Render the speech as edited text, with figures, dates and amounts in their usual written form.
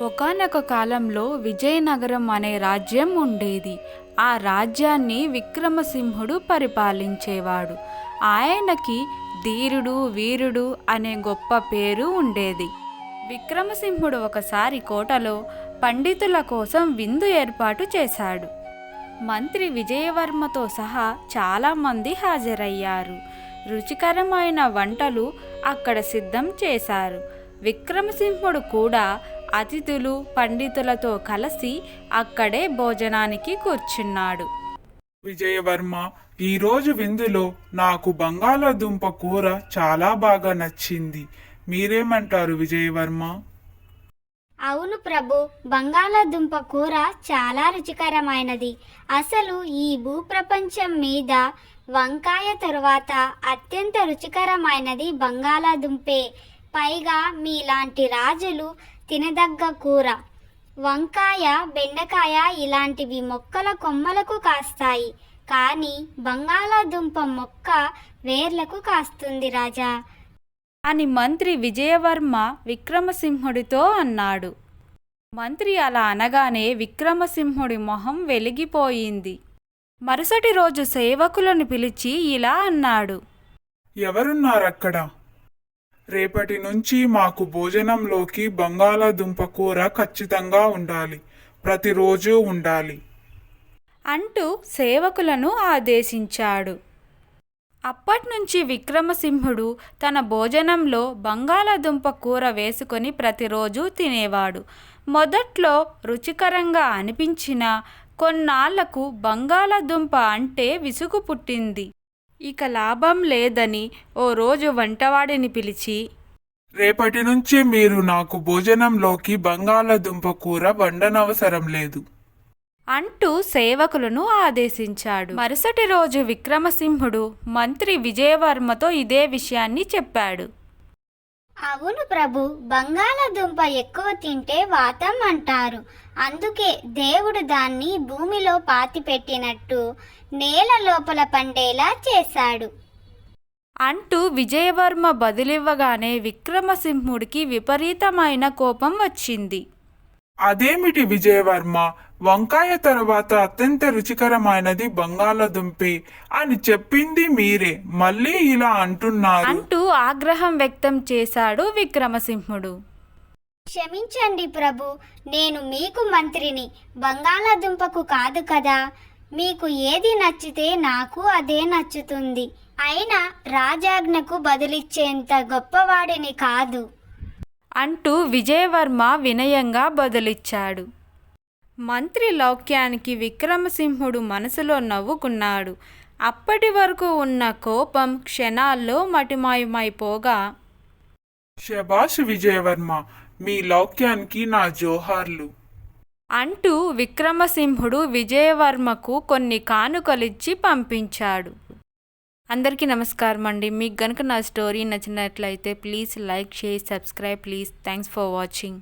ఒకానొక కాలంలో విజయనగరం అనే రాజ్యం ఉండేది. ఆ రాజ్యాన్ని విక్రమసింహుడు పరిపాలించేవాడు. ఆయనకి ధీరుడు, వీరుడు అనే గొప్ప పేరు ఉండేది. విక్రమసింహుడు ఒకసారి కోటలో పండితుల కోసం విందు ఏర్పాటు చేశాడు. మంత్రి విజయవర్మతో సహా చాలామంది హాజరయ్యారు. రుచికరమైన వంటలు అక్కడ సిద్ధం చేశారు. విక్రమసింహుడు కూడా అతిథులు, పండితులతో కలిసి అక్కడే భోజనానికి కూర్చున్నాడు. విజయవర్మ, ఈరోజు విందులో నాకు బంగాళాదుంప కూర చాలా బాగా నచ్చింది. మీరేమంటారు విజయవర్మ? అవును ప్రభు, బంగాళాదుంప కూర చాలా రుచికరమైనది. అసలు ఈ భూప్రపంచం మీద వంకాయ తరువాత అత్యంత రుచికరమైనది బంగాళాదుంపే. పైగా మీలాంటి రాజులు తినదగ్గ కూర. వంకాయ, బెండకాయ ఇలాంటివి మొక్కల కొమ్మలకు కాస్తాయి, కానీ బంగాళాదుంప మొక్క వేర్లకు కాస్తుంది రాజా అని మంత్రి విజయవర్మ విక్రమసింహుడితో అన్నాడు. మంత్రి అలా అనగానే విక్రమసింహుడి మొహం వెలిగిపోయింది. మరుసటి రోజు సేవకులను పిలిచి ఇలా అన్నాడు. ఎవరున్నారక్కడ? రేపటి నుంచి మాకు భోజనంలోకి బంగాళాదుంప కూర ఖచ్చితంగా ఉండాలి, ప్రతిరోజు ఉండాలి అంటూ సేవకులను ఆదేశించాడు. అప్పట్నుంచి విక్రమసింహుడు తన భోజనంలో బంగాళాదుంప కూర వేసుకొని ప్రతిరోజు తినేవాడు. మొదట్లో రుచికరంగా అనిపించినా కొన్నాళ్లకు బంగాళాదుంప అంటే విసుగు పుట్టింది. ఇక లాభం లేదని ఓ రోజు వంటవాడిని పిలిచి, రేపటి నుంచి మీరు నాకు భోజనంలోకి బంగాళాదుంప కూర వండనవసరం లేదు అంటూ సేవకులను ఆదేశించాడు. మరుసటి రోజు విక్రమసింహుడు మంత్రి విజయవర్మతో ఇదే విషయాన్ని చెప్పాడు. అవును ప్రభు, బంగాళాదుంప ఎక్కువ తింటే వాతం అంటారు. అందుకే దేవుడు దాన్ని భూమిలో పాతిపెట్టినట్టు నేల లోపల పండేలా చేశాడు అంటూ విజయవర్మ బదులివ్వగానే విక్రమసింహుడికి విపరీతమైన కోపం వచ్చింది. అదేమిటి విజయవర్మ, వంకాయ తరువాత అత్యంత రుచికరమైనది బంగాళాదుంపే అని చెప్పింది మీరే, మళ్ళీ ఇలా అంటున్నారు అంటూ ఆగ్రహం వ్యక్తం చేశాడు విక్రమసింహుడు. క్షమించండి ప్రభు, నేను మీకు మంత్రిని, బంగాళాదుంపకు కాదు కదా. మీకు ఏది నచ్చితే నాకు అదే నచ్చుతుంది. అయినా రాజాజ్ఞకు బదులిచ్చేంత గొప్పవాడిని కాదు అంటూ విజయవర్మ వినయంగా బదులిచ్చాడు. మంత్రి లౌక్యానికి విక్రమసింహుడు మనసులో నవ్వుకున్నాడు. అప్పటి వరకు ఉన్న కోపం క్షణాల్లో మటిమాయమైపోగా, శభాష్ విజయవర్మ, మీ లౌక్యానికి నా జోహార్లు అంటూ విక్రమసింహుడు విజయవర్మకు కొన్ని కానుకలిచ్చి పంపించాడు. అందరికీ నమస్కారం అండి. మీకు గనుక నా స్టోరీ నచ్చినట్లయితే please like, share, subscribe please. Thanks for watching.